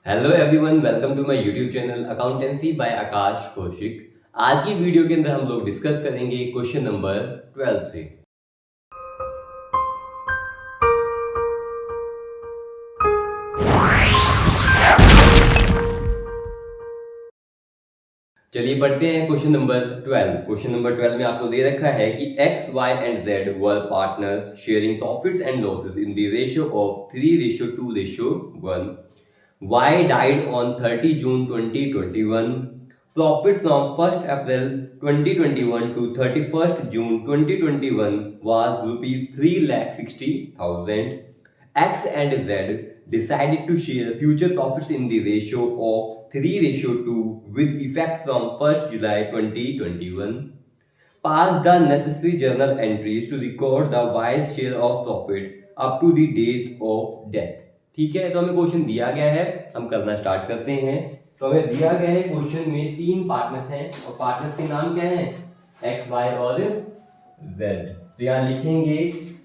Hello everyone, welcome to my YouTube channel accountancy by Aakash Kaushik. आज की video के अंदर हम लोग डिस्कस करेंगे क्वेश्चन नंबर 12 से। चलिए पढ़ते हैं क्वेश्चन नंबर 12। क्वेश्चन नंबर 12 में आपको दे रखा है कि X Y and Z were partners sharing profits and losses in the ratio of 3:2:1। Y died on 30 June 2021. Profit from 1st April 2021 to 31st June 2021 was rupees 3,60,000. X and Z decided to share future profits in the ratio of 3:2 with effect from 1st July 2021. Pass the necessary journal entries to record the Y's share of profit up to the date of death. ठीक है, तो हमें question दिया गया है, हम करना start करते हैं। तो हमें दिया गया है क्वेश्चन में 3 पार्टनर्स हैं और पार्टनर्स के नाम क्या हैं? एक्स, वाई और जेड। तो यहाँ लिखेंगे,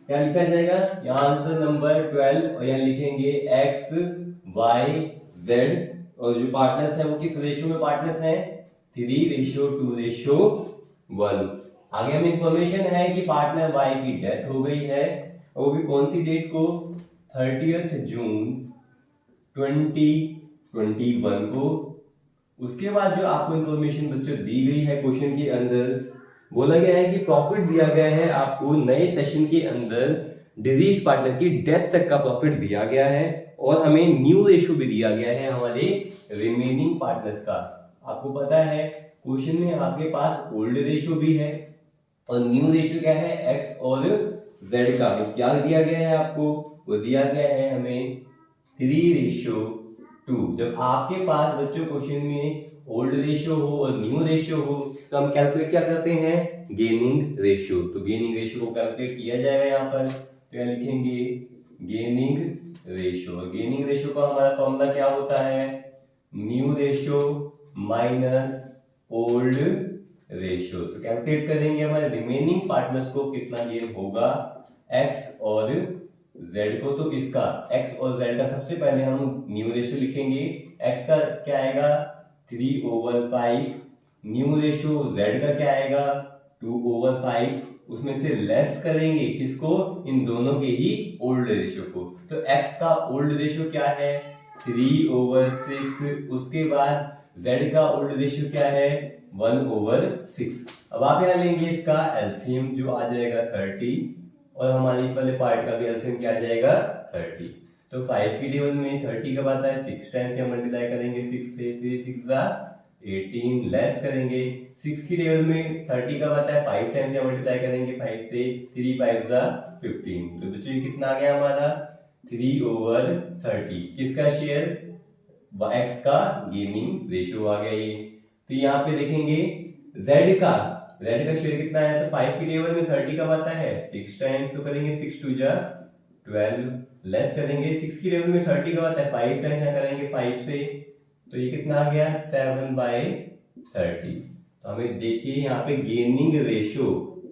क्या लिखा जाएगा? यहाँ आंसर नंबर 12 और यहाँ लिखेंगे एक्स, वाई, जेड। और जो पार्टनर्स हैं वो किस रेशियो में पार्टनर्स हैं? 3:2:1। आगे हमें इंफॉर्मेशन है कि पार्टनर वाई की डेथ हो गई है और वो भी कौन सी डेट को? 30 जून 2021 को। उसके बाद जो आपको इंफॉर्मेशन बच्चों दी गई है क्वेश्चन के अंदर, बोला गया है कि प्रॉफिट दिया गया है आपको नए सेशन के अंदर डिजीज पार्टनर की डेथ तक का प्रॉफिट दिया गया है और हमें न्यू रेशियो भी दिया गया है हमारे रिमेनिंग पार्टनर्स का। आपको पता है क्वेश्चन में आपके पास ओल्ड रेशियो भी है और न्यू रेशियो क्या है? एक्स और जेड का। तो क्या दिया गया है आपको? वो दिया गया है हमें 3:2। जब आपके पास बच्चों क्वेश्चन में ओल्ड रेशियो हो और न्यू रेशियो हो तो हम कैलकुलेट क्या करते हैं? Gaining ratio. तो गेनिंग रेशियो को कैलकुलेट किया जाएगा यहाँ पर। तो यहाँ लिखेंगे गेनिंग रेशियो। गेनिंग रेशियो का हमारा फॉर्मूला क्या होता है? New ratio minus old ratio. तो कैलकुलेट करेंगे हमारे रिमेनिंग पार्टनर्स को कितना गेन होगा एक्स और जेड को। तो इसका एक्स और जेड का सबसे पहले हम न्यू रेशियो लिखेंगे। एक्स का क्या आएगा? 3/5। न्यू रेशियो जेड का क्या आएगा? 2/5। उसमें से लेस करेंगे किसको? इन दोनों के ही ओल्ड रेशियो को। तो एक्स का ओल्ड रेशियो क्या है? 3/6। उसके बाद जेड का ओल्ड रेशियो क्या है? 1/6। अब आप यहाँ लेंगे इसका एलसीएम जो आ जाएगा 30 और हमारे इस वाले पार्ट का भी एलसीएम क्या आ जाएगा? 30। तो 5 की टेबल में 30 कब आता है? 6 टाइम्स से मल्टीप्लाई करेंगे 6 से। 3 6 18 लेस करेंगे 6 की टेबल में 30 कब आता है? 5 टाइम्स से मल्टीप्लाई करेंगे 5 से। 3 5 15। तो बच्चों ये कितना आ गया हमारा? 3/30। किसका शेयर? एक्स का गेनिंग रेशियो आ गया ये। तो यहाँ पे देखेंगे जेड का शेयर कितना है? तो 5 की टेबल में 30 कब आता है? 6 टाइम्स। तो करेंगे 6 2 12 लेस करेंगे 6 की टेबल में 30 कब आता है? 5 टाइम्स। यहाँ करेंगे 5 से। तो ये कितना आ गया? 7/30। तो हमें देखिए यहाँ पे गेनिंग रेशियो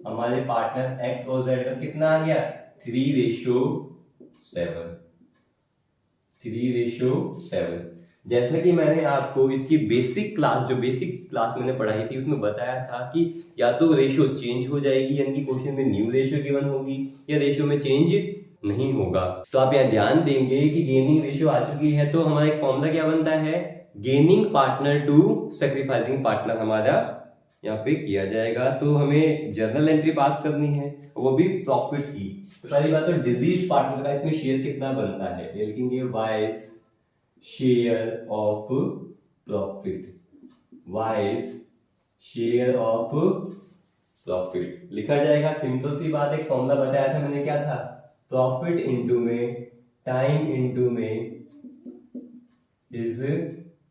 हमारे पार्टनर एक्स और जेड का कितना आ गया? 3:7। 3:7। जैसा कि मैंने आपको इसकी बेसिक क्लास मैंने पढ़ाई थी उसमें बताया था कि या तो रेशियो चेंज हो जाएगी, यानी कि क्वेश्चन में न्यू रेशियो गिवन होगी, या रेशियो में चेंज नहीं होगा। तो आप यहाँ ध्यान देंगे कि गेनिंग रेशियो आ चुकी है तो हमारा एक फॉर्मूला क्या बनता है? Gaining partner to sacrificing partner हमारा यहाँ पे किया जाएगा। तो हमें जर्नल एंट्री पास करनी है, वो भी प्रॉफिट की। तो पहली बात तो डिजीज पार्टनर का इसमें शेयर कितना बनता है? लिखेंगे wise share of profit. Wise share of profit लिखा जाएगा। सिंपल सी बात, एक फॉर्मूला बताया था मैंने, क्या था? प्रॉफिट इनटू में टाइम इनटू में इज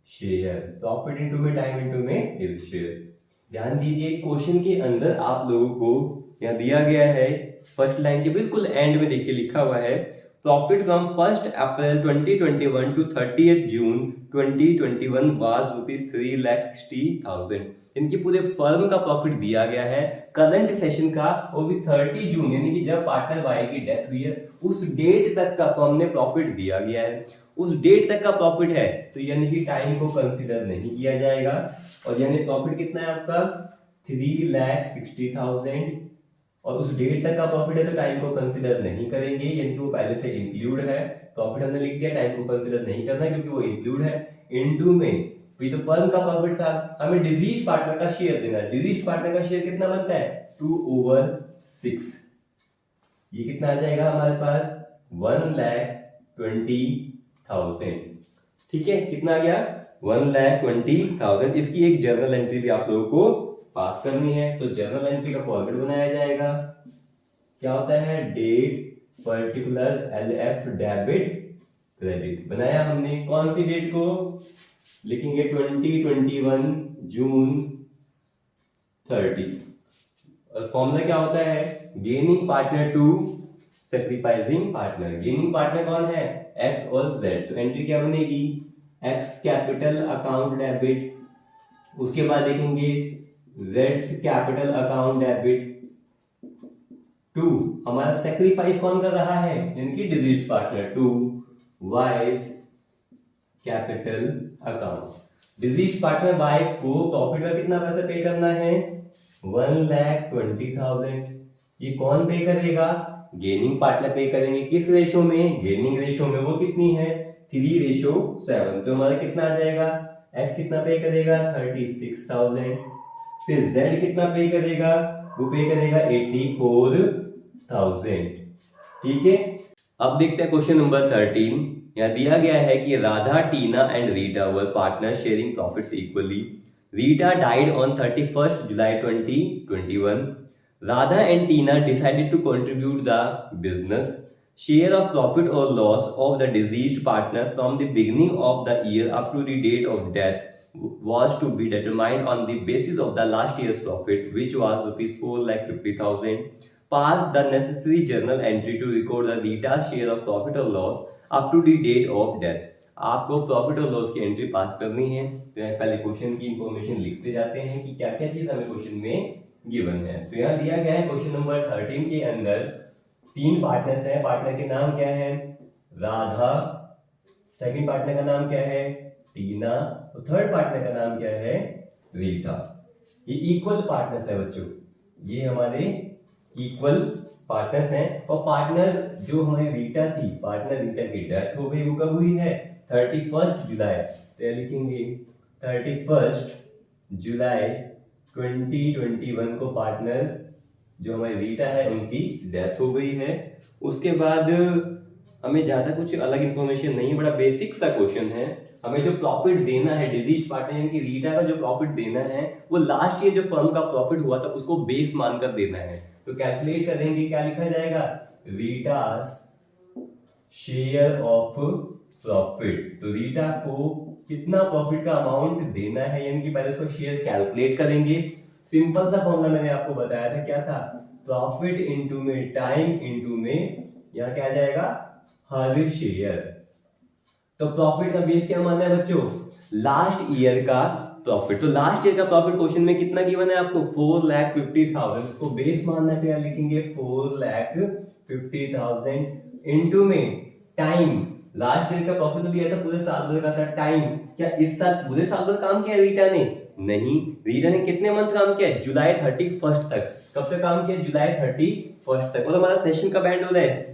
शेयर। प्रॉफिट इनटू में टाइम इनटू में इज शेयर। ध्यान दीजिए क्वेश्चन के अंदर आप लोगों को यहाँ दिया गया है, फर्स्ट लाइन के बिल्कुल एंड में देखिए लिखा हुआ है profit from 1st April 2021 to 30th June 2021 was rupees 3,60,000। इनकी पूरे फर्म का प्रॉफिट दिया गया है करंट सेशन का, वो भी 30 जून यानी कि जब पार्टनर वाई की डेथ हुई है उस डेट तक का फर्म ने प्रॉफिट दिया गया है। उस डेट तक का प्रॉफिट है, तो यानी कि टाइम को कंसीडर नहीं किया जाएगा। और यानी प्रॉफिट कितना है आपका 3,60,000 और उस डेट तक का प्रॉफिट है तो टाइम को कंसीडर नहीं करेंगे, यानी कि वो पहले से इंक्लूड है। प्रॉफिट हमने लिख दिया, टाइम को कंसीडर नहीं करना क्योंकि वो इंक्लूड है। इनटू में तो फर्म का प्रॉफिट था, हमें डिजीज पार्टनर का शेयर देना है। डिजीज पार्टनर का शेयर कितना बनता है 2/6। ये कितना आ जाएगा हमारे पास 1,20,000। ठीक है, कितना आ गया 1,20,000। इसकी एक जर्नल एंट्री भी आप लोगों को पास करनी है। तो जर्नल एंट्री का फॉर्मेट बनाया जाएगा, क्या होता है date particular LF debit credit. बनाया हमने, कौन सी डेट को लिखेंगे 2021 जून 30। और फॉर्मूला क्या होता है gaining partner to sacrificing partner. Gaining partner कौन है X और Z। तो एंट्री क्या बनेगी X कैपिटल अकाउंट डेबिट, उसके बाद देखेंगे Z capital account debit to हमारा सैक्रिफाइस कौन कर रहा है यानी कि deceased partner to Y capital account. Deceased partner Y को प्रॉफिट का कितना पैसा पे करना है 1,20,000। ये कौन पे करेगा गेनिंग पार्टनर पे करेंगे। किस रेशो में गेनिंग रेशो में, वो कितनी है 3:7। तो हमारा कितना आ जाएगा F कितना पे करेगा 36,000। फिर Z कितना पे करेगा वो पे करेगा 84,000। ठीक है, अब देखते हैं क्वेश्चन नंबर 13। यहाँ दिया गया है कि Radha Tina and Rita were partner sharing profits equally. Rita died on 31st July 2021. Radha and Tina decided to contribute the business share of profit or loss of the deceased partner from the beginning of the year up to the date of death was to be determined on the basis of the last year's profit, which was rupees 4,50,000. Pass the necessary journal entry to record the Rita's share of profit or loss up to the date of death. आपको profit और loss की entry पास करनी है। तो यहाँ पहले question की information लिखते जाते हैं कि क्या क्या चीज हमें क्वेश्चन में गिवन है। तो यहाँ दिया गया है क्वेश्चन नंबर 13 के अंदर 3 पार्टनर्स हैं। पार्टनर के नाम क्या है राधा, सेकंड पार्टनर का नाम क्या है टीना और थर्ड पार्टनर का नाम क्या है रीटा। ये इक्वल पार्टनर्स है बच्चों, ये हमारे इक्वल पार्टनर्स हैं। और पार्टनर जो हमारी रीटा थी, पार्टनर रीटा की डेथ हो गई, वो कब हुई है 31 जुलाई। तो लिखेंगे 31 जुलाई 2021 को पार्टनर जो हमारी रीटा है उनकी डेथ हो गई है। उसके बाद हमें ज्यादा कुछ अलग इंफॉर्मेशन नहीं, बड़ा बेसिक सा क्वेश्चन है। हमें जो प्रॉफिट देना है डिजीज पार्टनर यानी कि रीटा का जो प्रॉफिट देना है वो लास्ट ईयर जो फर्म का प्रॉफिट हुआ था उसको बेस मानकर देना है। तो कैलकुलेट करेंगे, क्या लिखा जाएगा रीटास शेयर ऑफ प्रॉफिट। तो रीटा को कितना प्रॉफिट का अमाउंट देना है यानी कि पहले उसको शेयर कैलकुलेट करेंगे। सिंपल सा फॉर्मूला मैंने आपको बताया था, क्या था प्रॉफिट इनटू में टाइम इनटू में यहाँ क्या आ जाएगा हर शेयर। तो प्रॉफिट का बेस क्या मानना है बच्चों लास्ट ईयर का प्रॉफिट। तो लास्ट ईयर का प्रॉफिट क्वेश्चन में कितना गिवन है आपको 4,50,000। उसको बेस मानना है तो यहाँ लिखेंगे 4,50,000 इनटू में टाइम। लास्ट ईयर का प्रॉफिट तो दिया था पूरे साल भर का था। टाइम क्या इस साल पूरे साल भर काम किया रीटा ने नहीं, रीटा ने कितने मंथ काम किया जुलाई 31 तक। कब तक काम किया जुलाई 31 तक। और हमारा सेशन कब एंड हो रहा है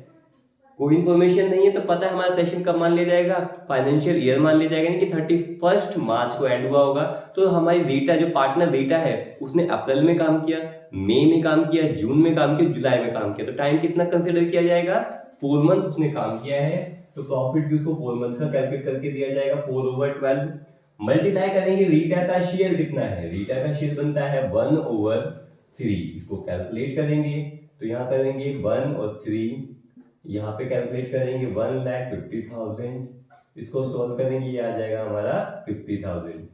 कोई इन्फॉर्मेशन नहीं है तो पता है हमारा सेशन कब मान लिया जाएगा फाइनेंशियल ईयर मान लिया जाएगा यानी कि 31 मार्च को एंड हुआ होगा। तो हमारी रीटा जो पार्टनर रीटा है उसने अप्रैल में काम किया, मई में काम किया, जून में काम किया, जुलाई में काम किया। तो टाइम कितना कंसिडर किया जाएगा 4 मंथ उसने काम किया है। तो प्रॉफिट भी उसको 4 मंथ का कैलकुलेट करके दिया जाएगा 4/12। मल्टीप्लाई करेंगे रीटा का शेयर कितना है, रीटा का शेयर बनता है 1/3। इसको कैलकुलेट करेंगे तो यहाँ करेंगे 1 और 3, यहाँ पे कैलकुलेट करेंगे 1,50,000। इसको सॉल्व करेंगे ये आ जाएगा हमारा 50,000।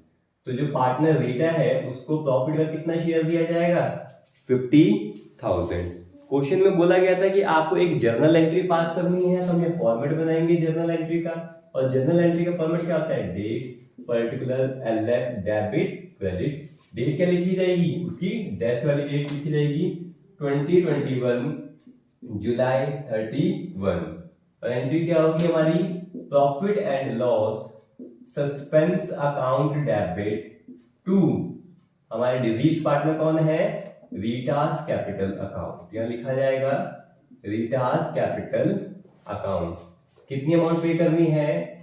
तो जो पार्टनर रीटा है उसको प्रॉफिट का कितना शेयर दिया जाएगा 50,000। क्वेश्चन में बोला गया था कि आपको एक जर्नल एंट्री पास करनी है, तो हम ये फॉर्मेट बनाएंगे जर्नल एंट्री का। और जर्नल एंट्री का फॉर्मेट क्या होता है date particular LF debit credit. Date क्या लिखी जाएगी उसकी डेथ वाली डेट लिखी जाएगी 2021 जुलाई 31। और एंट्री क्या होगी हमारी profit and loss suspense account debit to, हमारे डिजीज पार्टनर कौन है, रीटास कैपिटल अकाउंट, यहां लिखा जाएगा रीटास कैपिटल अकाउंट। कितनी अमाउंट पे करनी है,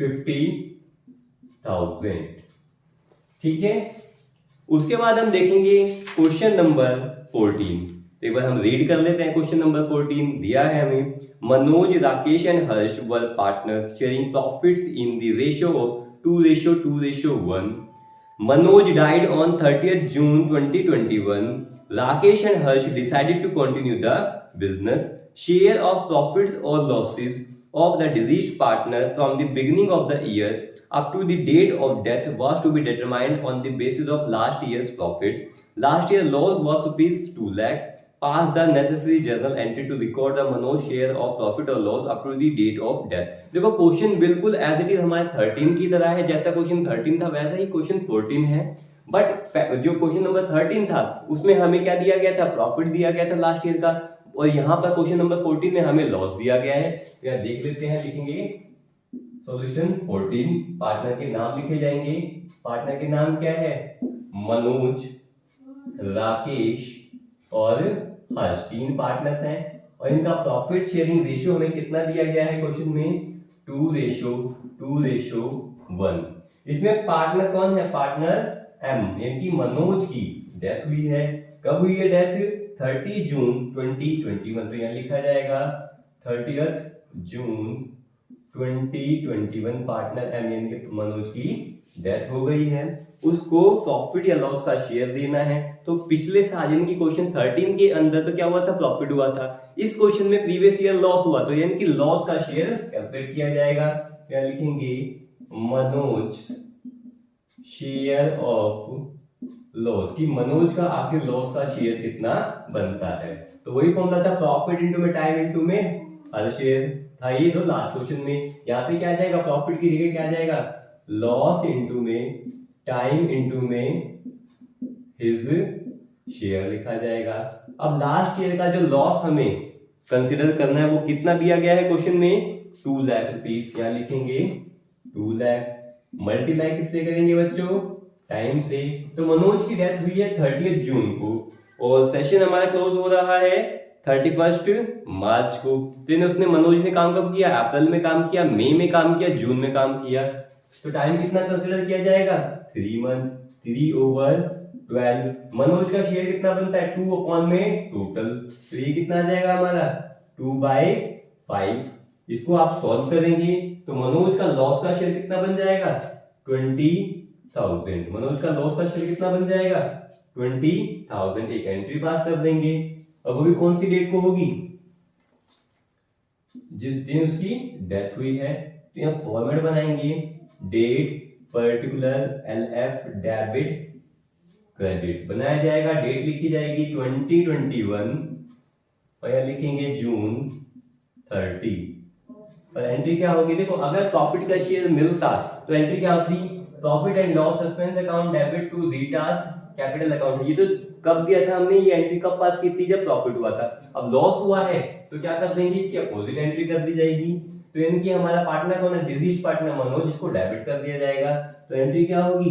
50,000। ठीक है, उसके बाद हम देखेंगे क्वेश्चन नंबर 14। एक बार हम रीड कर लेते हैं। क्वेश्चन नंबर 14 दिया है हमें, Manoj, Rakesh and Harsh were partners sharing profits in the ratio of 2:2:1। Manoj died on 30th June 2021. Rakesh and Harsh decided to continue the business. Share of profits or losses of the deceased partner from the beginning of the year up to the date of death was to be determined on the basis of last year's profit. Last year loss was rupees 2 lakh. Pass the necessary journal entry to record the Manoj share of profit or loss up to the date of death. देखो question बिल्कुल as it is हमारे 13 की तरह है, जैसा question 13 था वैसा ही question 14 है। बट जो क्वेश्चन नंबर 13 था उसमें हमें क्या दिया गया था, प्रॉफिट दिया गया था लास्ट ईयर का, और यहाँ पर क्वेश्चन नंबर 14 में हमें लॉस दिया गया है। तो यहाँ देख लेते हैं, लिखेंगे सॉल्यूशन 14, पार्टनर के नाम लिखे जाएंगे। पार्टनर के नाम क्या है, मनोज, राकेश और हर्ष, 3 पार्टनर्स हैं, और इनका प्रॉफिट शेयरिंग रेशियो हमें कितना दिया गया है क्वेश्चन में, 2:1। इसमें पार्टनर कौन है, पार्टनर एम, यानी कि मनोज की डेथ हुई है। कब हुई है डेथ, 30 जून 2021। तो यहाँ लिखा जाएगा 30 जून 2021 पार्टनर एम यानी कि मनोज की डेथ हो गई है। उसको प्रॉफिट या लॉस का शेयर देना है। तो पिछले साल यानी कि क्वेश्चन 13 के अंदर तो क्या हुआ था, प्रॉफिट हुआ था। इस क्वेश्चन में प्रीवियस ईयर लॉस हुआ, तो यानी कि लॉस का शेयर कैलकुलेट किया जाएगा। क्या लिखेंगे, मनोज शेयर ऑफ लॉस, की मनोज का आखिर लॉस का शेयर कितना बनता है। तो वही फॉर्मूला था, प्रॉफिट इनटू में टाइम इनटू में हर शेयर था ये। तो लास्ट क्वेश्चन में यहाँ पे क्या आ जाएगा, प्रॉफिट की जगह क्या आ जाएगा, लॉस इनटू में टाइम इनटू में हिज शेयर लिखा जाएगा। अब लास्ट ईयर का जो लॉस हमें कंसीडर करना है वो कितना दिया गया है क्वेश्चन में, 2 लाख रुपीस। यहाँ लिखेंगे 2 लाख, मल्टीप्लाई किससे करेंगे बच्चों, टाइम से। तो मनोज की डेथ हुई है 30 जून को, और सेशन हमारा क्लोज हो रहा है 31 मार्च को। तो उसने मनोज ने काम कब किया, अप्रैल में काम किया, मई में काम किया, जून में काम किया। तो टाइम कितना कंसीडर किया जाएगा, 3 मंथ, 3/12। मनोज का शेयर कितना बनता है, 2 अपॉन में टोटल। तो ये कितना आ जाएगा हमारा, 2/5। इसको आप सॉल्व करेंगे तो मनोज का लॉस का शेयर कितना बन जाएगा, 20,000। मनोज का लॉस का शेयर कितना बन जाएगा, 20,000। एक एंट्री पास कर देंगे, और वो भी कौन सी डेट को होगी, जिस दिन उसकी डेथ हुई है। तो यहाँ फॉर्मेट बनाएंगे, date particular LF debit credit बनाया जाएगा। डेट लिखी जाएगी 2021, और यहाँ लिखेंगे जून 30। और एंट्री क्या होगी, देखो अगर प्रॉफिट का शेयर मिलता तो एंट्री क्या होती, profit and loss suspense account debit to Rita's capital account. ये तो कब दिया था हमने, ये एंट्री कब पास की थी, जब प्रॉफिट हुआ था। अब लॉस हुआ है तो क्या कर देंगे, इसकी अपोजिट एंट्री कर दी जाएगी। तो यानी कि हमारा पार्टनर कौन है, डिजीज पार्टनर मनोज, इसको डेबिट कर दिया जाएगा। तो एंट्री क्या होगी,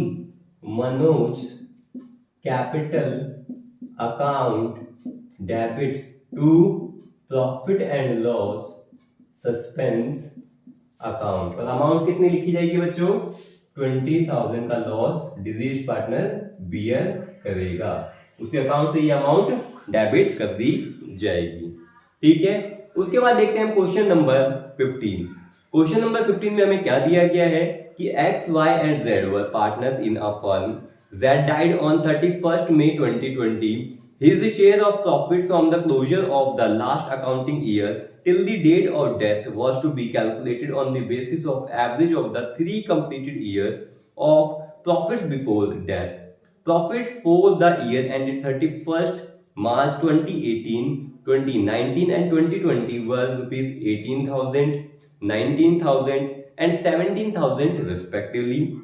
Manoj capital account debit to profit and loss suspense account. और अमाउंट कितनी लिखी जाएगी बच्चों, 20,000 का लॉस डिजीज पार्टनर बियर करेगा, उसी अकाउंट से ये अमाउंट डेबिट कर दी जाएगी। ठीक है, उसके बाद देखते हैं क्वेश्चन नंबर 15। क्वेश्चन नंबर 15 में हमें क्या दिया गया है कि X, Y and Z were partners in a firm. Z died on 31st May 2020. His share of profit from the closure of the last accounting year till the date of death was to be calculated on the basis of average of the 3 completed years of profits before death. Profit for the year ended 31st March 2018, 2019 and 2020 were rupees 18,000, 19,000 and 17,000 respectively.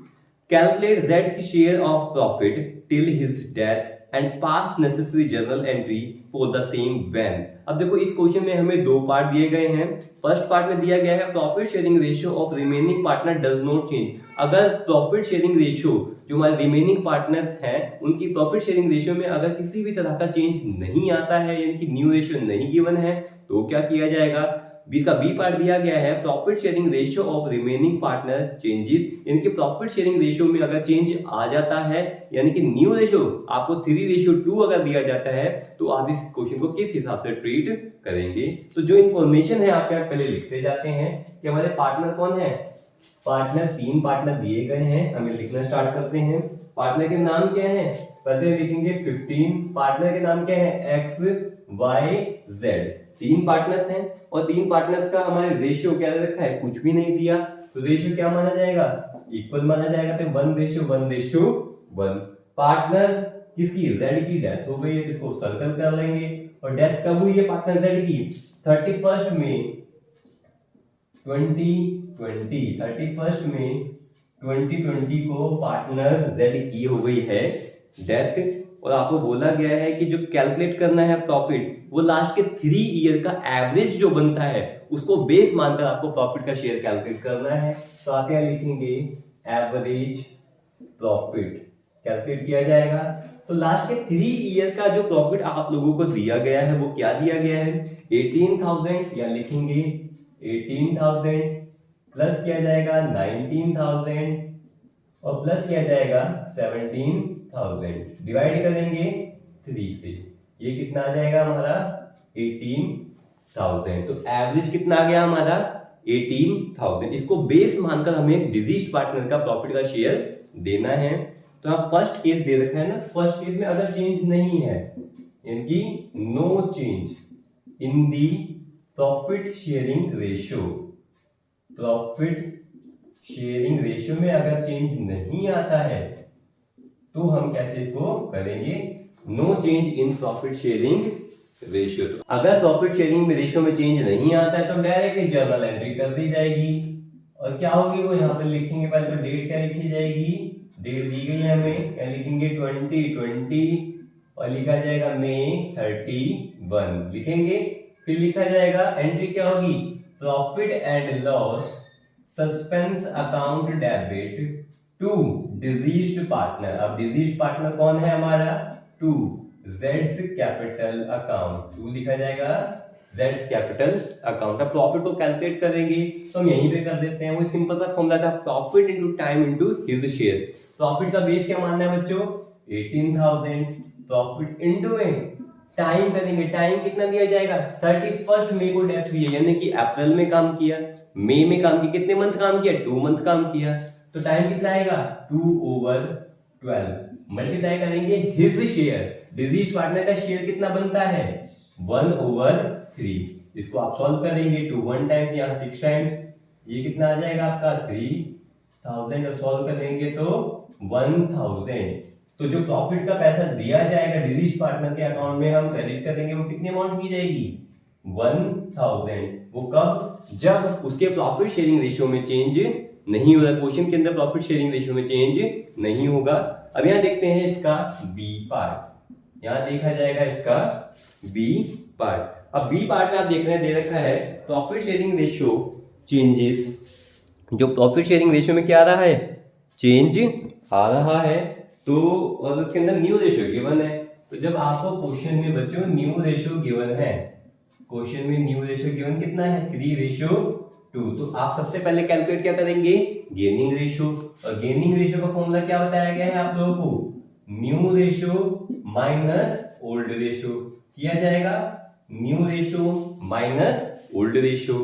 Calculate Z's share of profit till his death and pass necessary journal entry for the same when. अब देखो इस question में हमें दो part दिए गए हैं। First part में दिया गया है profit sharing ratio of remaining partner does not change. अगर प्रॉफिट शेयरिंग रेशियो जो हमारे रिमेनिंग पार्टनर्स हैं उनकी प्रॉफिट शेयरिंग रेशियो में अगर किसी भी तरह का चेंज नहीं आता है, यानी कि न्यू रेशियो नहीं गिवन है, तो क्या किया जाएगा। इसका बी पार्ट दिया गया है profit sharing ratio of remaining partner changes. इनके प्रॉफिट शेयरिंग रेशियो में अगर चेंज आ जाता है, यानी कि न्यू रेशियो आपको 3:2 अगर दिया जाता है, तो आप इस क्वेश्चन को किस हिसाब से ट्रीट करेंगे। तो जो इन्फॉर्मेशन है आप यहाँ पहले लिखते जाते हैं कि हमारे पार्टनर कौन है। पार्टनर 3 पार्टनर दिए गए हैं, हमें लिखना स्टार्ट करते हैं। पार्टनर के नाम क्या है, पहले लिखेंगे 15। पार्टनर के नाम क्या है, एक्स वाई जेड। 3 पार्टनर्स हैं और 3 पार्टनर्स का हमारे रेशियो क्या रखा है, कुछ भी नहीं दिया, तो रेशियो क्या माना जाएगा, इक्वल माना जाएगा। तो 1:1:1। पार्टनर किसकी, जेड की डेथ हो गई है, तो इसको सर्कल कर लेंगे। और डेथ कब हुई है पार्टनर जेड की, 31 मई 2020। 31 मई 2020 को पार्टनर जेड की हो गई है डेथ। और आपको बोला गया है कि जो कैलकुलेट करना है प्रॉफिट, वो लास्ट के 3 ईयर का एवरेज जो बनता है उसको बेस मानकर आपको प्रॉफिट का शेयर कैलकुलेट करना है। तो आप यहाँ लिखेंगे एवरेज प्रॉफिट कैलकुलेट किया जाएगा। तो लास्ट के 3 ईयर का जो प्रॉफिट आप लोगों को दिया गया है वो क्या दिया गया है, 18,000। या लिखेंगे 18,000 प्लस किया जाएगा 19,000 और प्लस किया जाएगा 17,000, डिवाइड करेंगे 3 से, ये कितना आ जाएगा हमारा 18,000। तो एवरेज कितना आ गया हमारा 18,000। इसको बेस मानकर हमें डिजीज्ड पार्टनर का प्रॉफिट का शेयर देना है। तो आप फर्स्ट केस दे रखा है ना, फर्स्ट केस में अगर चेंज नहीं है, यानी no change in the profit sharing ratio, profit sharing ratio में अगर चेंज नहीं आता है तो हम कैसे इसको करेंगे, no change in profit sharing ratio. अगर प्रॉफिट शेयरिंग रेशियो में चेंज नहीं आता है तो डायरेक्ट जर्नल एंट्री कर दी जाएगी। और क्या होगी वो यहाँ पे लिखेंगे, पहले तो डेट क्या लिखी जाएगी, डेट दी गई है हमें, क्या लिखेंगे 2020 और लिखा जाएगा मई 31 लिखेंगे। फिर लिखा जाएगा एंट्री क्या होगी, profit and loss suspense account debit to deceased partner. अब डिजीज्ड पार्टनर कौन है हमारा, टू जेड्स कैपिटल अकाउंट, टू लिखा जाएगा जेड्स कैपिटल अकाउंट। अब प्रॉफिट को कैलकुलेट करेंगे तो हम यहीं पे कर देते हैं, वो सिंपल सा फॉर्मूला था profit into time into his share. Profit का बेस क्या मानना है बच्चों, 18,000, प्रॉफिट इनटू में टाइम करेंगे, टाइम कितना दिया जाएगा, 31 मई को डेथ हुई है, यानी कि अप्रैल में काम किया, मई में काम किया, कितने मंथ काम किया, 2 मंथ काम किया, तो टाइम कितना आएगा 2/12। मल्टीप्लाई करेंगे हिज शेयर, डिजीज पार्टनर का शेयर कितना बनता है 1/3। इसको आप सॉल्व करेंगे 2 1 टाइम्स, यहाँ 6 टाइम्स, ये कितना आ जाएगा आपका 3,000 और सॉल्व करेंगे तो 1,000। तो जो प्रॉफिट का पैसा दिया जाएगा डिजीज पार्टनर के अकाउंट में हम क्रेडिट करेंगे, वो कितने अमाउंट की जाएगी 1,000। वो कब, जब उसके प्रॉफिट शेयरिंग रेशियो में चेंज नहीं होगा। क्वेश्चन के अंदर प्रॉफिट शेयरिंग रेशियो में चेंज नहीं होगा। अब यहाँ देखते हैं इसका बी पार्ट, यहाँ देखा जाएगा इसका बी पार्ट। अब बी पार्ट में आप देख रहे हैं दे रखा है प्रॉफिट शेयरिंग रेशियो चेंजेस, जो प्रॉफिट शेयरिंग रेशियो में क्या आ रहा है, चेंज आ रहा है। तो और उसके अंदर न्यू रेशियो गिवन है। तो जब आपको क्वेश्चन में बच्चों न्यू रेशियो गिवन है, क्वेश्चन में न्यू रेशियो गिवन कितना है 3:2, तो आप सबसे पहले कैलकुलेट क्या करेंगे, गेनिंग रेशियो। और गेनिंग रेशियो का फॉर्मूला क्या बताया गया है आप लोगों को, new ratio minus old ratio किया जाएगा, new ratio minus old ratio.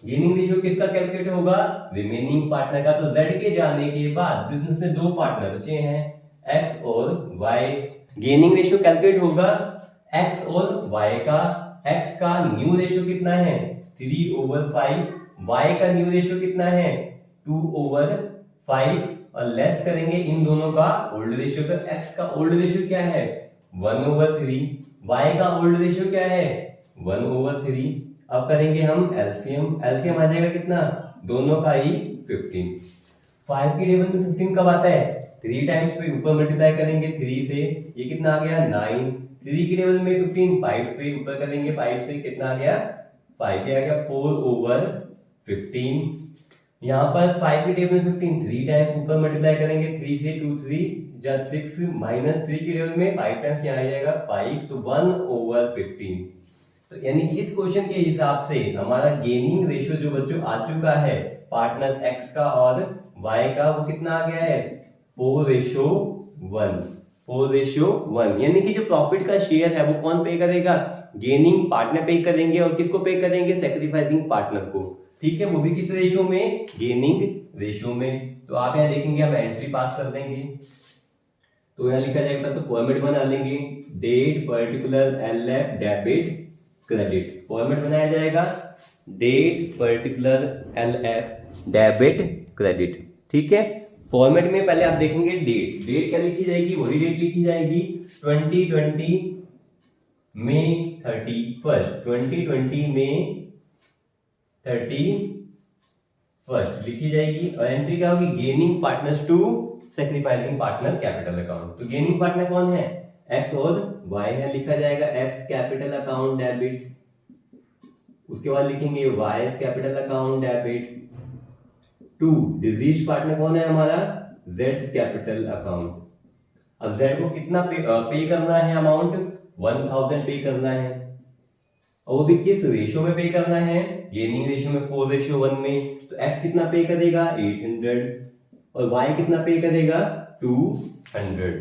Gaining ratio किसका कैलकुलेट होगा, रिमेनिंग पार्टनर का। तो जेड के जाने के बाद बिजनेस में 2 पार्टनर बचे हैं एक्स और वाई। गेनिंग रेशियो कैलकुलेट होगा एक्स और वाई का। एक्स का न्यू रेशियो कितना है 3/5, वाई का न्यू रेशियो कितना है 2/5 और लेस करेंगे इन दोनों का ओल्ड रेशियो। तो एक्स का ओल्ड रेशियो क्या है 1/3, वाई का ओल्ड रेशियो क्या है 1/3। अब करेंगे हम एलसीएम, एलसीएम आ जाएगा कितना, दोनों का ही 15। 5 की टेबल में 15 कब आता है 3 टाइम्स पे ऊपर मल्टीप्लाई करेंगे 3 से, ये कितना आ गया 9। 3 के टेबल में 15, 5 पे ऊपर करेंगे 5 से, कितना आ गया 5 पे आ गया 4/15। यहाँ पर 5 के टेबल में 15, 3 टाइम्स ऊपर मल्टीप्लाई करेंगे 3 से, 2 3 जा 6 माइनस 3 के टेबल में 5 टाइम्स यहाँ आ जाएगा 5, तो 1/15। तो यानी कि इस क्वेश्चन के हिसाब से हमारा गेनिंग रेशियो जो बच्चों आ चुका है पार्टनर x का और y का, वो कितना आ गया है 4:1। 4:1 यानी कि जो प्रॉफिट का शेयर है वो कौन पे करेगा, गेनिंग पार्टनर पे करेंगे, और किसको पे करेंगे, सैक्रिफाइसिंग पार्टनर को। ठीक है, वो भी किस रेशियो में, गेनिंग रेशियो में। तो आप यहाँ देखेंगे हम एंट्री पास कर देंगे, तो यहाँ लिखा जाएगा तो फॉर्मेट बना लेंगे, date particular LF debit credit. Format बनाया जाएगा date particular LF debit credit. ठीक है, फॉर्मेट में पहले आप देखेंगे डेट। डेट क्या लिखी जाएगी, वही डेट लिखी जाएगी 2020 मई 31, 2020 में 31 लिखी जाएगी। और एंट्री क्या होगी, gaining partners to sacrificing partners capital account. तो गेनिंग पार्टनर कौन है, एक्स और वाई है, लिखा जाएगा एक्स कैपिटल अकाउंट डेबिट, उसके बाद लिखेंगे Y capital account debit to deceased partner कौन है हमारा, जेड कैपिटल अकाउंट। अब जेड को कितना पे करना है, अमाउंट 1000 पे करना है, और वो भी किस रेशियो में पे करना है, गेनिंग रेशियो में 4:1 में। तो x कितना पे करेगा 800 और y कितना पे करेगा 200।